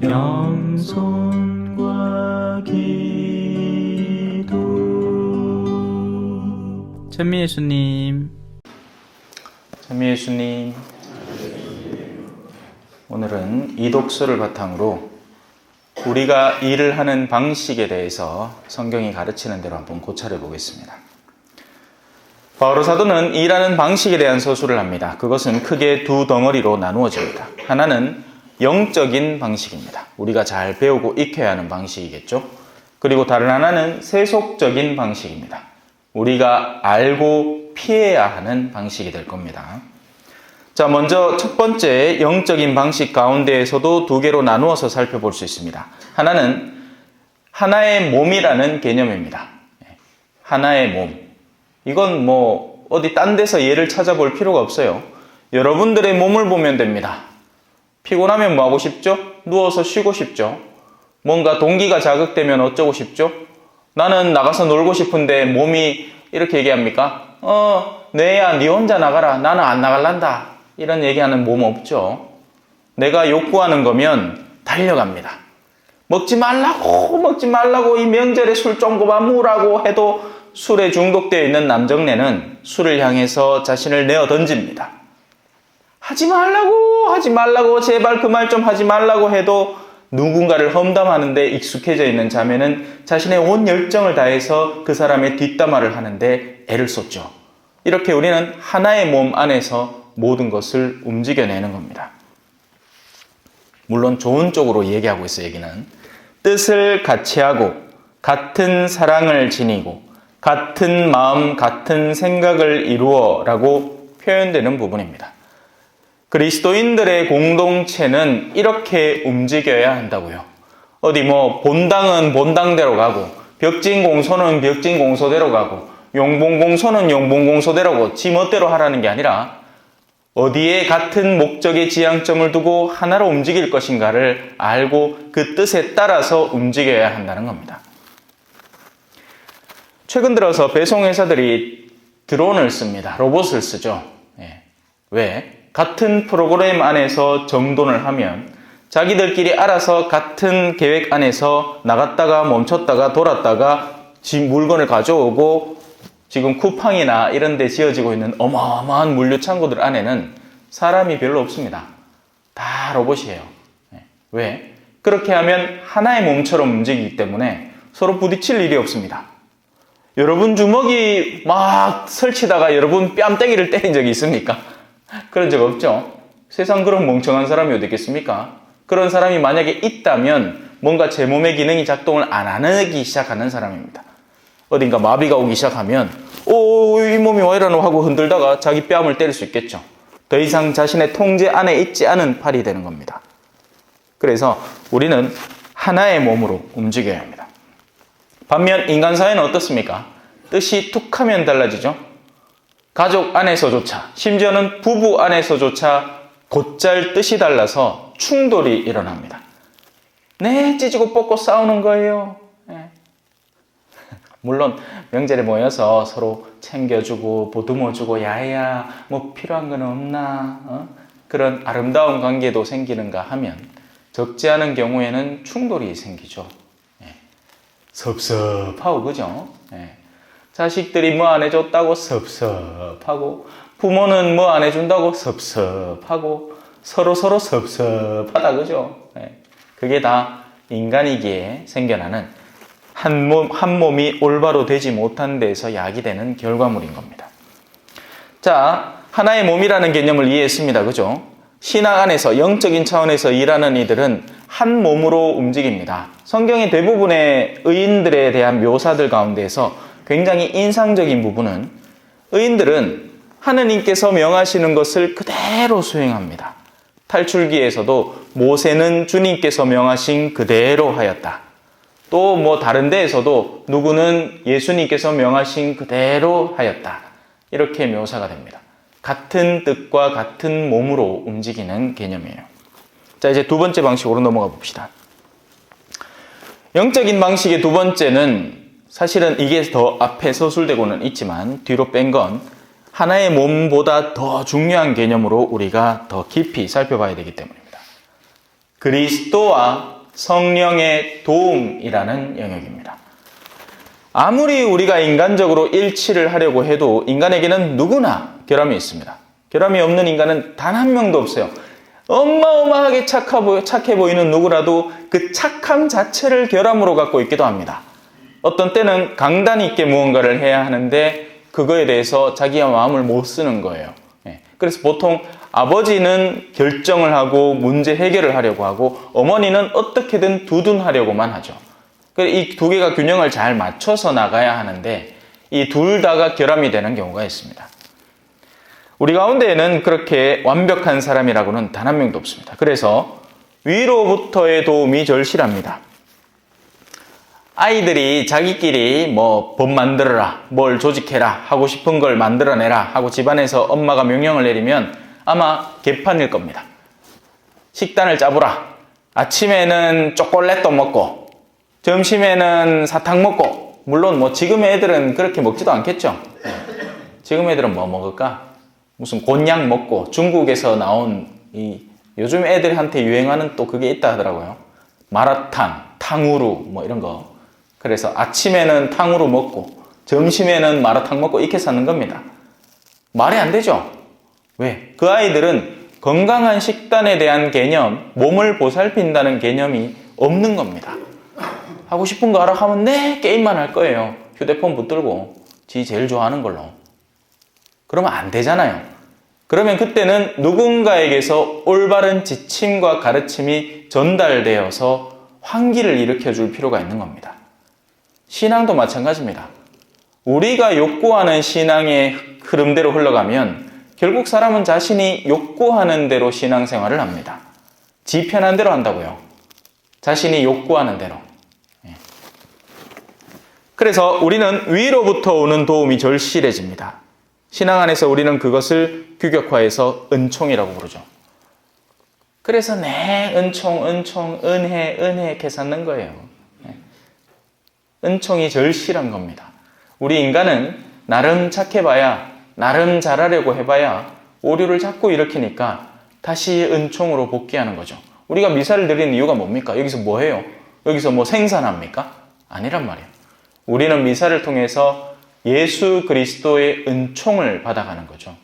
겸손과 기도. 찬미예수님, 찬미예수님, 오늘은 이 독서를 바탕으로 우리가 일을 하는 방식에 대해서 성경이 가르치는 대로 한번 고찰해 보겠습니다. 바오로 사도는 일하는 방식에 대한 서술을 합니다. 그것은 크게 두 덩어리로 나누어집니다. 하나는 영적인 방식입니다. 우리가 잘 배우고 익혀야 하는 방식이겠죠. 그리고 다른 하나는 세속적인 방식입니다. 우리가 알고 피해야 하는 방식이 될 겁니다. 자, 먼저 첫 번째 영적인 방식 가운데에서도 두 개로 나누어서 살펴볼 수 있습니다. 하나는 하나의 몸이라는 개념입니다. 하나의 몸. 이건 어디 딴 데서 예를 찾아볼 필요가 없어요. 여러분들의 몸을 보면 됩니다. 피곤하면 뭐 하고 싶죠? 누워서 쉬고 싶죠? 뭔가 동기가 자극되면 어쩌고 싶죠? 나는 나가서 놀고 싶은데 몸이 이렇게 얘기합니까? 뇌야, 네 혼자 나가라. 나는 안 나갈란다. 이런 얘기하는 몸 없죠? 내가 욕구하는 거면 달려갑니다. 먹지 말라고 이 명절에 술 좀 그만 먹으라고 해도 술에 중독되어 있는 남정네는 술을 향해서 자신을 내어 던집니다. 하지 말라고 제발 그 말 좀 하지 말라고 해도 누군가를 험담하는데 익숙해져 있는 자매는 자신의 온 열정을 다해서 그 사람의 뒷담화를 하는데 애를 쏟죠. 이렇게 우리는 하나의 몸 안에서 모든 것을 움직여내는 겁니다. 물론 좋은 쪽으로 얘기하고 있어요. 얘기는 뜻을 같이 하고 같은 사랑을 지니고 같은 마음, 같은 생각을 이루어 라고 표현되는 부분입니다. 그리스도인들의 공동체는 이렇게 움직여야 한다고요. 어디 본당은 본당대로 가고 벽진공소는 벽진공소대로 가고 용봉공소는 용봉공소대로 가고 지 멋대로 하라는 게 아니라 어디에 같은 목적의 지향점을 두고 하나로 움직일 것인가를 알고 그 뜻에 따라서 움직여야 한다는 겁니다. 최근 들어서 배송회사들이 드론을 씁니다. 로봇을 쓰죠. 왜? 같은 프로그램 안에서 정돈을 하면 자기들끼리 알아서 같은 계획 안에서 나갔다가 멈췄다가 돌았다가 물건을 가져오고 지금 쿠팡이나 이런 데 지어지고 있는 어마어마한 물류 창고들 안에는 사람이 별로 없습니다. 다 로봇이에요. 왜? 그렇게 하면 하나의 몸처럼 움직이기 때문에 서로 부딪힐 일이 없습니다. 여러분 주먹이 막 설치다가 여러분 뺨때기를 때린 적이 있습니까? 그런 적 없죠? 세상 그런 멍청한 사람이 어디 있겠습니까? 그런 사람이 만약에 있다면 뭔가 제 몸의 기능이 작동을 안 하기 시작하는 사람입니다. 어딘가 마비가 오기 시작하면 이 몸이 왜 이러노 하고 흔들다가 자기 뺨을 때릴 수 있겠죠. 더 이상 자신의 통제 안에 있지 않은 팔이 되는 겁니다. 그래서 우리는 하나의 몸으로 움직여야 합니다. 반면 인간 사회는 어떻습니까? 뜻이 툭 하면 달라지죠. 가족 안에서조차, 심지어는 부부 안에서조차 곧잘 뜻이 달라서 충돌이 일어납니다. 찢고 뽑고 싸우는 거예요. 물론 명절에 모여서 서로 챙겨주고 보듬어주고 야야 필요한 건 없나 그런 아름다운 관계도 생기는가 하면 적지 않은 경우에는 충돌이 생기죠. 섭섭하고 그죠? 자식들이 뭐 안 해줬다고 섭섭하고 부모는 뭐 안 해준다고 섭섭하고 서로 섭섭하다 그죠? 그게 다 인간이기에 생겨나는 한 몸이 올바로 되지 못한 데에서 야기되는 결과물인 겁니다. 자, 하나의 몸이라는 개념을 이해했습니다. 그죠? 신앙 안에서 영적인 차원에서 일하는 이들은 한 몸으로 움직입니다. 성경의 대부분의 의인들에 대한 묘사들 가운데에서 굉장히 인상적인 부분은 의인들은 하느님께서 명하시는 것을 그대로 수행합니다. 탈출기에서도 모세는 주님께서 명하신 그대로 하였다. 또 다른 데에서도 누구는 예수님께서 명하신 그대로 하였다. 이렇게 묘사가 됩니다. 같은 뜻과 같은 몸으로 움직이는 개념이에요. 자, 이제 두 번째 방식으로 넘어가 봅시다. 영적인 방식의 두 번째는 사실은 이게 더 앞에 서술되고는 있지만 뒤로 뺀 건 하나의 몸보다 더 중요한 개념으로 우리가 더 깊이 살펴봐야 되기 때문입니다. 그리스도와 성령의 도움이라는 영역입니다. 아무리 우리가 인간적으로 일치를 하려고 해도 인간에게는 누구나 결함이 있습니다. 결함이 없는 인간은 단 한 명도 없어요. 어마어마하게 착해 보이는 누구라도 그 착함 자체를 결함으로 갖고 있기도 합니다. 어떤 때는 강단 있게 무언가를 해야 하는데 그거에 대해서 자기의 마음을 못 쓰는 거예요. 그래서 보통 아버지는 결정을 하고 문제 해결을 하려고 하고 어머니는 어떻게든 두둔하려고만 하죠. 이 두 개가 균형을 잘 맞춰서 나가야 하는데 이 둘 다가 결함이 되는 경우가 있습니다. 우리 가운데에는 그렇게 완벽한 사람이라고는 단 한 명도 없습니다. 그래서 위로부터의 도움이 절실합니다. 아이들이 자기끼리 법 만들어라, 뭘 조직해라, 하고 싶은 걸 만들어내라 하고 집안에서 엄마가 명령을 내리면 아마 개판일 겁니다. 식단을 짜보라. 아침에는 초콜릿도 먹고 점심에는 사탕 먹고, 물론 지금의 애들은 그렇게 먹지도 않겠죠. 지금 애들은 뭐 먹을까? 무슨 곤약 먹고, 중국에서 나온 요즘 애들한테 유행하는 또 그게 있다 하더라고요. 마라탕, 탕후루 이런 거. 그래서 아침에는 탕후루 먹고 점심에는 마라탕 먹고 이렇게 사는 겁니다. 말이 안 되죠. 왜? 그 아이들은 건강한 식단에 대한 개념, 몸을 보살핀다는 개념이 없는 겁니다. 하고 싶은 거 하라 하면 네, 게임만 할 거예요. 휴대폰 붙들고 지 제일 좋아하는 걸로. 그러면 안 되잖아요. 그러면 그때는 누군가에게서 올바른 지침과 가르침이 전달되어서 환기를 일으켜줄 필요가 있는 겁니다. 신앙도 마찬가지입니다. 우리가 욕구하는 신앙의 흐름대로 흘러가면 결국 사람은 자신이 욕구하는 대로 신앙생활을 합니다. 지 편한 대로 한다고요. 자신이 욕구하는 대로. 그래서 우리는 위로부터 오는 도움이 절실해집니다. 신앙 안에서 우리는 그것을 규격화해서 은총이라고 부르죠. 그래서 은총, 은혜 이렇게 찾는 거예요. 은총이 절실한 겁니다. 우리 인간은 나름 착해봐야, 나름 잘하려고 해봐야 오류를 자꾸 일으키니까 다시 은총으로 복귀하는 거죠. 우리가 미사를 드리는 이유가 뭡니까? 여기서 뭐 해요? 여기서 생산합니까? 아니란 말이에요. 우리는 미사를 통해서 예수 그리스도의 은총을 받아가는 거죠.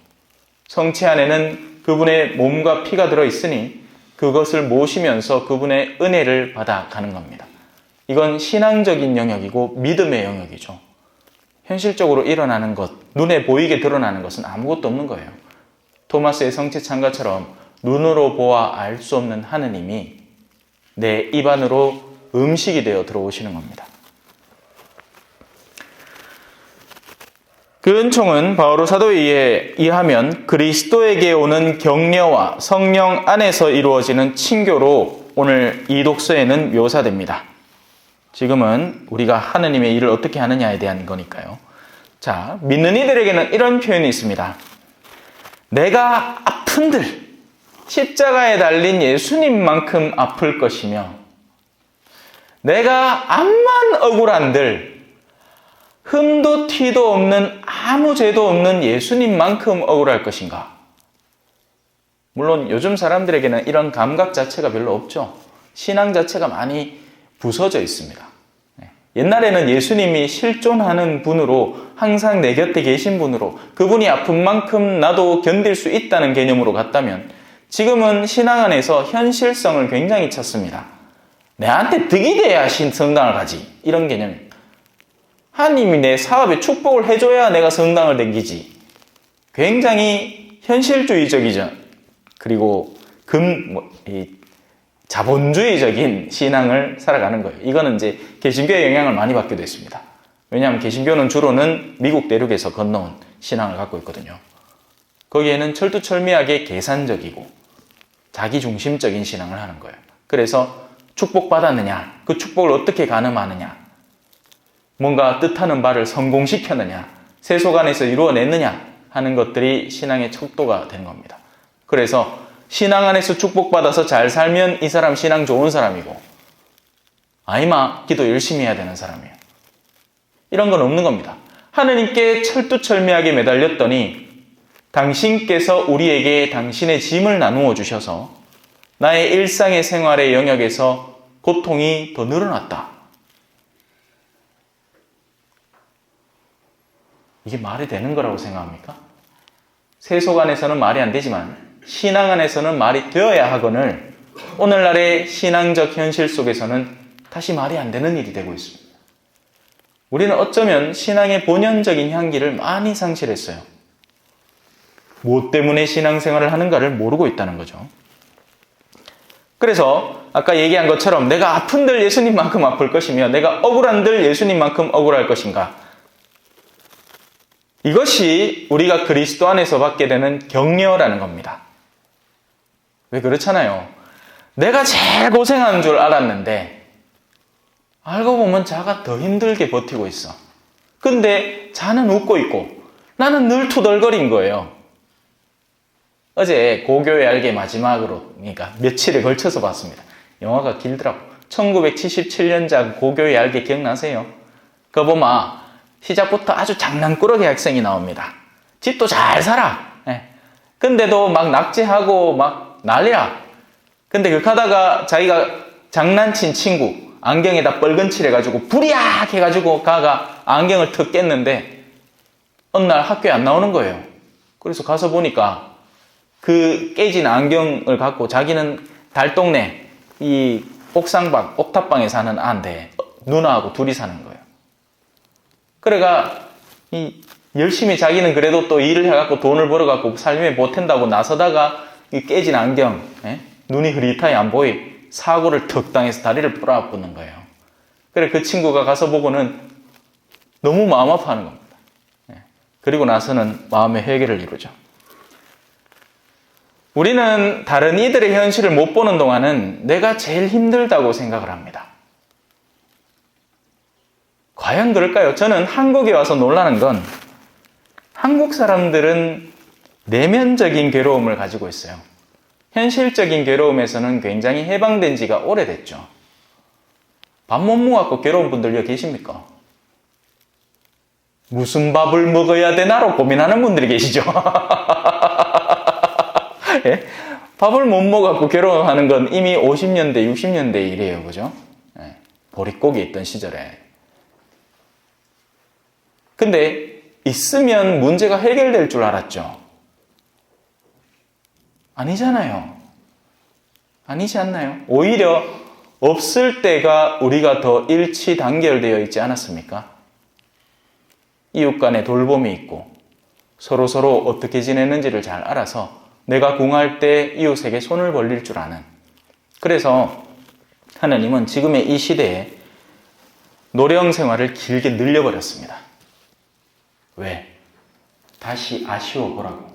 성체 안에는 그분의 몸과 피가 들어있으니 그것을 모시면서 그분의 은혜를 받아가는 겁니다. 이건 신앙적인 영역이고 믿음의 영역이죠. 현실적으로 일어나는 것, 눈에 보이게 드러나는 것은 아무것도 없는 거예요. 토마스의 성체 찬가처럼 눈으로 보아 알 수 없는 하느님이 내 입 안으로 음식이 되어 들어오시는 겁니다. 그 은총은 바오로 사도에 의하면 그리스도에게 오는 격려와 성령 안에서 이루어지는 친교로 오늘 이 독서에는 묘사됩니다. 지금은 우리가 하느님의 일을 어떻게 하느냐에 대한 거니까요. 자, 믿는 이들에게는 이런 표현이 있습니다. 내가 아픈들, 십자가에 달린 예수님만큼 아플 것이며 내가 암만 억울한들 흠도 티도 없는 아무 죄도 없는 예수님만큼 억울할 것인가? 물론 요즘 사람들에게는 이런 감각 자체가 별로 없죠. 신앙 자체가 많이 부서져 있습니다. 옛날에는 예수님이 실존하는 분으로 항상 내 곁에 계신 분으로 그분이 아픈 만큼 나도 견딜 수 있다는 개념으로 갔다면 지금은 신앙 안에서 현실성을 굉장히 찾습니다. 내한테 득이 돼야 성당을 가지. 이런 개념입니다. 하나님이 내 사업에 축복을 해줘야 내가 성당을 댕기지. 굉장히 현실주의적이죠. 그리고 자본주의적인 신앙을 살아가는 거예요. 이거는 이제 개신교의 영향을 많이 받게 됐습니다. 왜냐하면 개신교는 주로는 미국 대륙에서 건너온 신앙을 갖고 있거든요. 거기에는 철두철미하게 계산적이고 자기중심적인 신앙을 하는 거예요. 그래서 축복받았느냐, 그 축복을 어떻게 가늠하느냐, 뭔가 뜻하는 바를 성공시켰느냐, 세속안에서 이루어냈느냐 하는 것들이 신앙의 척도가 되는 겁니다. 그래서 신앙 안에서 축복받아서 잘 살면 이 사람 신앙 좋은 사람이고 아이마 기도 열심히 해야 되는 사람이에요. 이런 건 없는 겁니다. 하느님께 철두철미하게 매달렸더니 당신께서 우리에게 당신의 짐을 나누어 주셔서 나의 일상의 생활의 영역에서 고통이 더 늘어났다. 이게 말이 되는 거라고 생각합니까? 세속 안에서는 말이 안 되지만 신앙 안에서는 말이 되어야 하거늘 오늘날의 신앙적 현실 속에서는 다시 말이 안 되는 일이 되고 있습니다. 우리는 어쩌면 신앙의 본연적인 향기를 많이 상실했어요. 무엇 때문에 신앙생활을 하는가를 모르고 있다는 거죠. 그래서 아까 얘기한 것처럼 내가 아픈들 예수님만큼 아플 것이며 내가 억울한들 예수님만큼 억울할 것인가. 이것이 우리가 그리스도 안에서 받게 되는 격려라는 겁니다. 왜 그렇잖아요. 내가 제일 고생하는 줄 알았는데 알고 보면 자가 더 힘들게 버티고 있어. 근데 자는 웃고 있고 나는 늘 투덜거린 거예요. 어제 고교의 알게 마지막으로, 그러니까 며칠에 걸쳐서 봤습니다. 영화가 길더라고. 1977년작 고교의 알게 기억나세요? 그거 보면 시작부터 아주 장난꾸러기 학생이 나옵니다. 집도 잘 살아. 근데도 막 낙제하고 막 난리야. 근데 그렇게 하다가 자기가 장난친 친구 안경에다 뻘건 칠해가지고 부리악 해가지고 가가 안경을 턱 깼는데 어느 날 학교에 안 나오는 거예요. 그래서 가서 보니까 그 깨진 안경을 갖고 자기는 달동네 이 옥상방, 옥탑방에 사는 아인데 누나하고 둘이 사는 거예요. 그래가 열심히 자기는 그래도 또 일을 해갖고 돈을 벌어갖고 삶에 보탠다고 나서다가 이 깨진 안경, 눈이 흐릿하게 안 보이 사고를 턱 당해서 다리를 부러뜨는 거예요. 그래 그 친구가 가서 보고는 너무 마음 아파하는 겁니다. 그리고 나서는 마음의 회개를 이루죠. 우리는 다른 이들의 현실을 못 보는 동안은 내가 제일 힘들다고 생각을 합니다. 과연 그럴까요? 저는 한국에 와서 놀라는 건 한국 사람들은 내면적인 괴로움을 가지고 있어요. 현실적인 괴로움에서는 굉장히 해방된 지가 오래됐죠. 밥 못 먹어갖고 괴로운 분들 여기 계십니까? 무슨 밥을 먹어야 되나로 고민하는 분들이 계시죠. 예? 밥을 못 먹어갖고 괴로워하는 건 이미 50년대, 60년대 일이에요. 그죠? 예. 보릿고기 있던 시절에. 근데 있으면 문제가 해결될 줄 알았죠. 아니잖아요. 아니지 않나요? 오히려 없을 때가 우리가 더 일치 단결되어 있지 않았습니까? 이웃 간에 돌봄이 있고 서로 어떻게 지내는지를 잘 알아서 내가 궁할 때 이웃에게 손을 벌릴 줄 아는. 그래서 하나님은 지금의 이 시대에 노령 생활을 길게 늘려버렸습니다. 왜? 다시 아쉬워 보라고.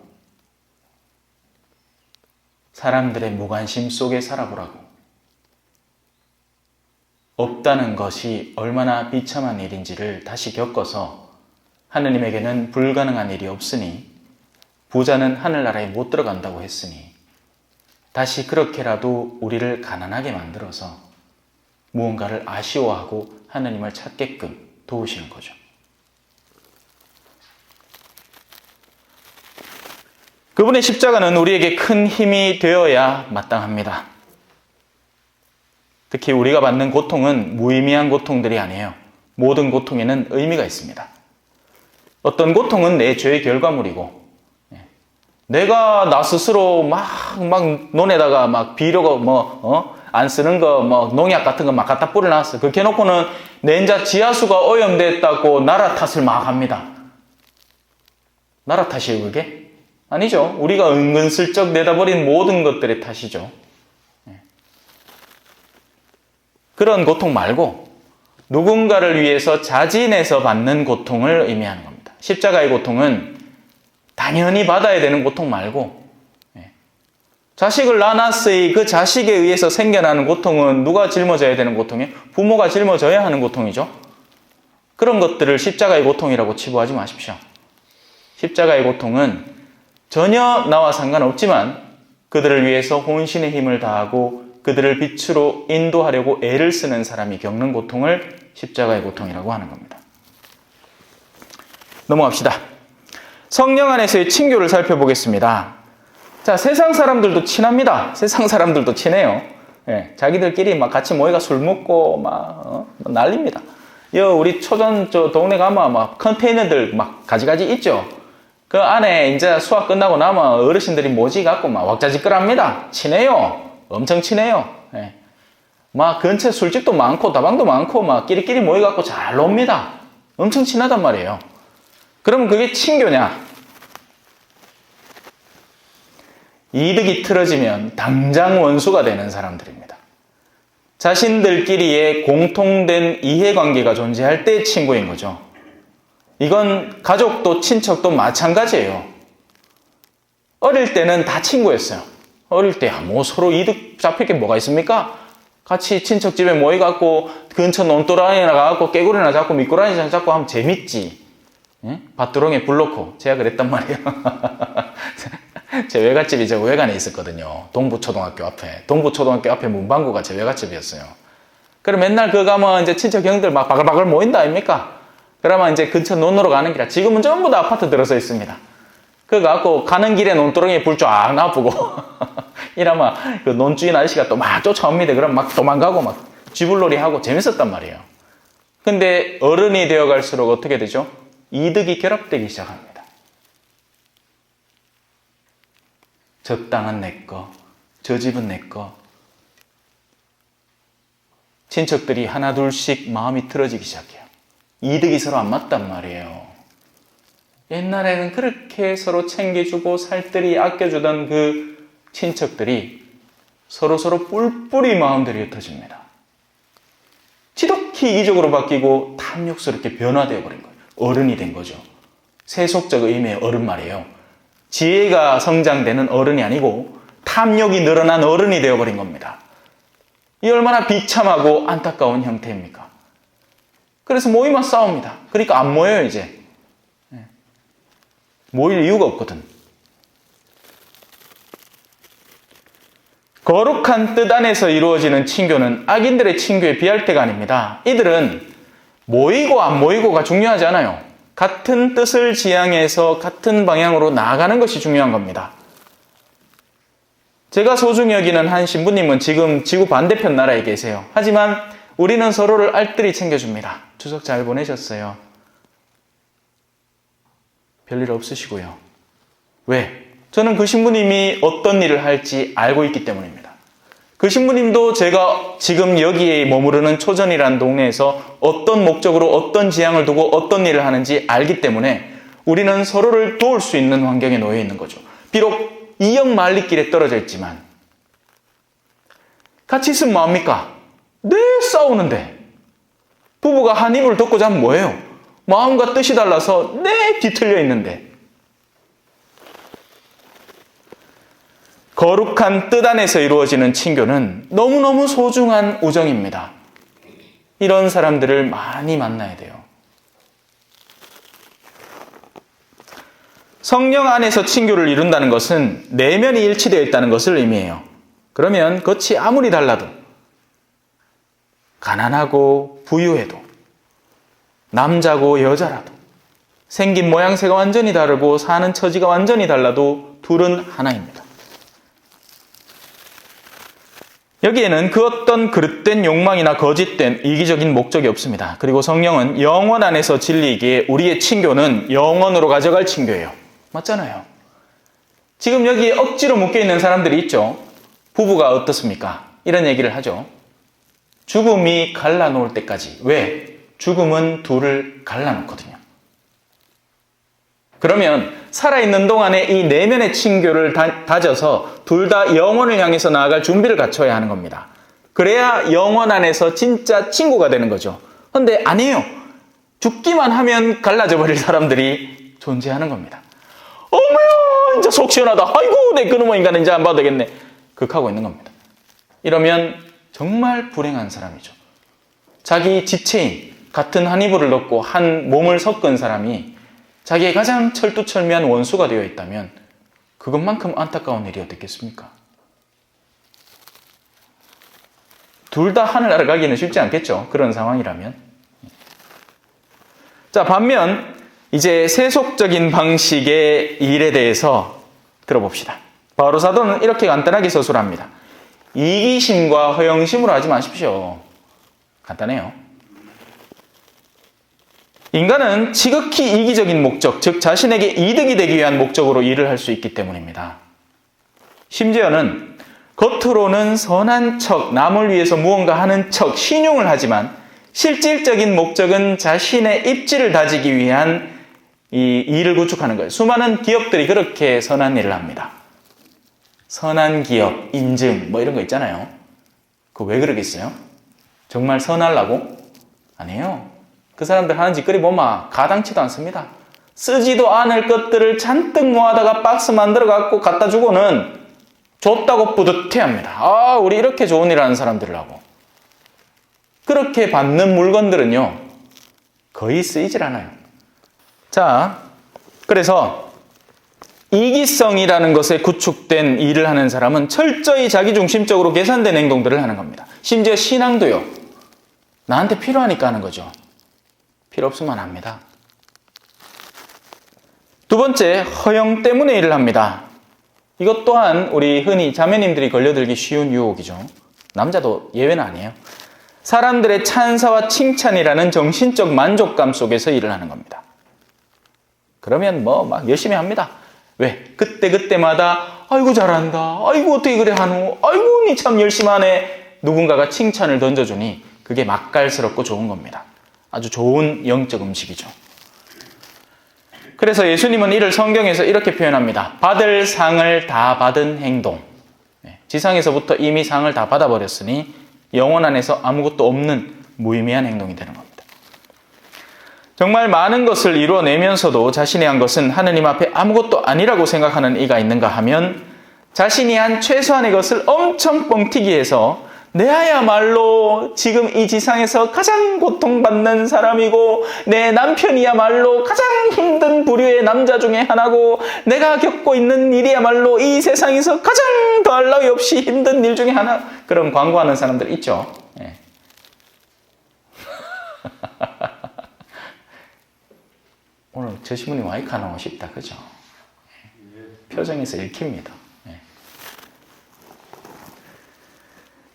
사람들의 무관심 속에 살아보라고. 없다는 것이 얼마나 비참한 일인지를 다시 겪어서 하느님에게는 불가능한 일이 없으니 부자는 하늘나라에 못 들어간다고 했으니 다시 그렇게라도 우리를 가난하게 만들어서 무언가를 아쉬워하고 하느님을 찾게끔 도우시는 거죠. 그분의 십자가는 우리에게 큰 힘이 되어야 마땅합니다. 특히 우리가 받는 고통은 무의미한 고통들이 아니에요. 모든 고통에는 의미가 있습니다. 어떤 고통은 내 죄의 결과물이고 내가 나 스스로 막 논에다가 막 비료가 안 쓰는 거 농약 같은 거 막 갖다 뿌려놨어. 그렇게 해놓고는 내 인자 지하수가 오염됐다고 나라 탓을 막 합니다. 나라 탓이에요 그게? 아니죠. 우리가 은근슬쩍 내다버린 모든 것들의 탓이죠. 그런 고통 말고 누군가를 위해서 자진해서 받는 고통을 의미하는 겁니다. 십자가의 고통은 당연히 받아야 되는 고통 말고 자식을 낳았으니 그 자식에 의해서 생겨나는 고통은 누가 짊어져야 되는 고통이에요? 부모가 짊어져야 하는 고통이죠. 그런 것들을 십자가의 고통이라고 치부하지 마십시오. 십자가의 고통은 전혀 나와 상관없지만 그들을 위해서 혼신의 힘을 다하고 그들을 빛으로 인도하려고 애를 쓰는 사람이 겪는 고통을 십자가의 고통이라고 하는 겁니다. 넘어갑시다. 성령 안에서의 친교를 살펴보겠습니다. 자, 세상 사람들도 친합니다. 세상 사람들도 친해요. 예, 자기들끼리 막 같이 모여가 술 먹고 막 난립니다. 우리 초전 동네 가면 막 컨테이너들 막 가지가지 있죠. 그 안에 이제 수학 끝나고 나면 어르신들이 모지 갖고 막 왁자지껄합니다. 친해요. 엄청 친해요. 예. 막 근처에 술집도 많고 다방도 많고 막 끼리끼리 모여갖고 잘 놉니다. 엄청 친하단 말이에요. 그러면 그게 친교냐? 이득이 틀어지면 당장 원수가 되는 사람들입니다. 자신들끼리의 공통된 이해관계가 존재할 때 친구인 거죠. 이건 가족도 친척도 마찬가지예요. 어릴 때는 다 친구였어요. 어릴 때 뭐 서로 이득 잡힐 게 뭐가 있습니까? 같이 친척집에 모여갖고 근처 논두렁이나 가갖고 깨구리나 잡고 미꾸라지 잡고 하면 재밌지. 예? 밭두렁에 불 넣고 제가 그랬단 말이에요. 제 외갓집이 저 외관에 있었거든요. 동부초등학교 앞에 문방구가 제 외갓집이었어요. 그럼 맨날 그 가면 이제 친척 형들 막 바글바글 모인다 아닙니까? 그러면 이제 근처 논으로 가는 길이라 지금은 전부 다 아파트 들어서 있습니다. 그거 갖고 가는 길에 논두렁에 불 쫙 놔두고 이러면 그 논주인 아저씨가 또 막 쫓아옵니다. 그럼 막 도망가고 막 쥐불놀이 하고 재밌었단 말이에요. 근데 어른이 되어 갈수록 어떻게 되죠? 이득이 결합되기 시작합니다. 저 땅은 내 거, 저 집은 내 거. 친척들이 하나 둘씩 마음이 틀어지기 시작해요. 이득이 서로 안 맞단 말이에요. 옛날에는 그렇게 서로 챙겨주고 살뜰히 아껴주던 그 친척들이 서로서로 뿔뿔이 마음들이 흩어집니다. 지독히 이기적으로 바뀌고 탐욕스럽게 변화되어 버린 거예요. 어른이 된 거죠. 세속적 의미의 어른 말이에요. 지혜가 성장되는 어른이 아니고 탐욕이 늘어난 어른이 되어버린 겁니다. 이 얼마나 비참하고 안타까운 형태입니까? 그래서 모이면 싸웁니다. 그러니까 안 모여요 이제. 모일 이유가 없거든. 거룩한 뜻 안에서 이루어지는 친교는 악인들의 친교에 비할 때가 아닙니다. 이들은 모이고 안 모이고가 중요하지 않아요. 같은 뜻을 지향해서 같은 방향으로 나아가는 것이 중요한 겁니다. 제가 소중히 여기는 한 신부님은 지금 지구 반대편 나라에 계세요. 하지만 우리는 서로를 알뜰히 챙겨줍니다. 추석 잘 보내셨어요? 별일 없으시고요. 왜? 저는 그 신부님이 어떤 일을 할지 알고 있기 때문입니다. 그 신부님도 제가 지금 여기에 머무르는 초전이라는 동네에서 어떤 목적으로 어떤 지향을 두고 어떤 일을 하는지 알기 때문에 우리는 서로를 도울 수 있는 환경에 놓여 있는 거죠. 비록 이역 만리길에 떨어져 있지만 같이 있으면 뭐합니까? 늘 싸우는데 부부가 한 이불을 덮고 자면 뭐예요? 마음과 뜻이 달라서 늘 뒤틀려 있는데 거룩한 뜻 안에서 이루어지는 친교는 너무너무 소중한 우정입니다. 이런 사람들을 많이 만나야 돼요. 성령 안에서 친교를 이룬다는 것은 내면이 일치되어 있다는 것을 의미해요. 그러면 겉이 아무리 달라도 가난하고 부유해도 남자고 여자라도 생긴 모양새가 완전히 다르고 사는 처지가 완전히 달라도 둘은 하나입니다. 여기에는 그 어떤 그릇된 욕망이나 거짓된 이기적인 목적이 없습니다. 그리고 성령은 영원 안에서 진리이기에 우리의 친교는 영원으로 가져갈 친교예요. 맞잖아요. 지금 여기에 억지로 묶여있는 사람들이 있죠. 부부가 어떻습니까? 이런 얘기를 하죠. 죽음이 갈라놓을 때까지. 왜? 죽음은 둘을 갈라놓거든요. 그러면 살아있는 동안에 이 내면의 친교를 다져서 둘 다 영원을 향해서 나아갈 준비를 갖춰야 하는 겁니다. 그래야 영원 안에서 진짜 친구가 되는 거죠. 그런데 아니에요. 죽기만 하면 갈라져 버릴 사람들이 존재하는 겁니다. 어머야, 이제 속 시원하다. 아이고, 내 그놈의 인간은 이제 안 봐도 되겠네. 극하고 있는 겁니다. 이러면 정말 불행한 사람이죠. 자기 지체인, 같은 한 이불을 넣고 한 몸을 섞은 사람이 자기의 가장 철두철미한 원수가 되어 있다면 그것만큼 안타까운 일이 어떻겠습니까? 둘 다 하늘나라 가기는 쉽지 않겠죠. 그런 상황이라면. 자, 반면 이제 세속적인 방식의 일에 대해서 들어봅시다. 바오로 사도는 이렇게 간단하게 서술합니다. 이기심과 허영심으로 하지 마십시오. 간단해요. 인간은 지극히 이기적인 목적, 즉 자신에게 이득이 되기 위한 목적으로 일을 할 수 있기 때문입니다. 심지어는 겉으로는 선한 척, 남을 위해서 무언가 하는 척, 신용을 하지만 실질적인 목적은 자신의 입지를 다지기 위한 이 일을 구축하는 거예요. 수많은 기업들이 그렇게 선한 일을 합니다. 선한 기업, 인증 뭐 이런 거 있잖아요. 그거 왜 그러겠어요? 정말 선하려고? 아니에요. 그 사람들 하는 짓거리 보면 가당치도 않습니다. 쓰지도 않을 것들을 잔뜩 모아다가 박스 만들어 갖고 갖다 주고는 줬다고 뿌듯해합니다. 아, 우리 이렇게 좋은 일 하는 사람들이라고. 그렇게 받는 물건들은요, 거의 쓰이질 않아요. 자, 그래서 이기성이라는 것에 구축된 일을 하는 사람은 철저히 자기중심적으로 계산된 행동들을 하는 겁니다. 심지어 신앙도요. 나한테 필요하니까 하는 거죠. 필요 없으면 안 합니다. 두 번째, 허영 때문에 일을 합니다. 이것 또한 우리 흔히 자매님들이 걸려들기 쉬운 유혹이죠. 남자도 예외는 아니에요. 사람들의 찬사와 칭찬이라는 정신적 만족감 속에서 일을 하는 겁니다. 그러면 뭐 막 열심히 합니다. 왜? 그때마다 아이고 잘한다. 아이고 어떻게 그래 하노. 아이고 니 참 열심히 하네. 누군가가 칭찬을 던져주니 그게 맛깔스럽고 좋은 겁니다. 아주 좋은 영적 음식이죠. 그래서 예수님은 이를 성경에서 이렇게 표현합니다. 받을 상을 다 받은 행동. 지상에서부터 이미 상을 다 받아버렸으니 영혼 안에서 아무것도 없는 무의미한 행동이 되는 겁니다. 정말 많은 것을 이루어내면서도 자신이 한 것은 하느님 앞에 아무것도 아니라고 생각하는 이가 있는가 하면 자신이 한 최소한의 것을 엄청 뻥튀기해서 내야말로 지금 이 지상에서 가장 고통받는 사람이고 내 남편이야말로 가장 힘든 부류의 남자 중에 하나고 내가 겪고 있는 일이야말로 이 세상에서 가장 더할 나위 없이 힘든 일 중에 하나. 그런 광고하는 사람들 있죠. 네. 오늘 저 신부님 와이카 나오고 싶다. 그죠? 표정에서 읽힙니다.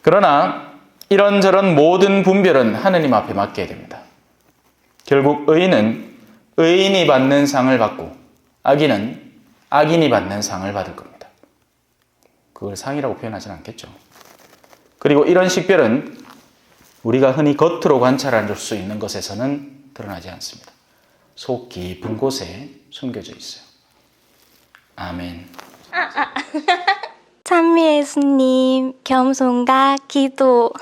그러나 이런저런 모든 분별은 하느님 앞에 맡겨야 됩니다. 결국 의인은 의인이 받는 상을 받고 악인은 악인이 받는 상을 받을 겁니다. 그걸 상이라고 표현하지는 않겠죠. 그리고 이런 식별은 우리가 흔히 겉으로 관찰할 수 있는 것에서는 드러나지 않습니다. 속 깊은 곳에 숨겨져 있어요. 아멘. 찬미 예수님, 겸손과 기도.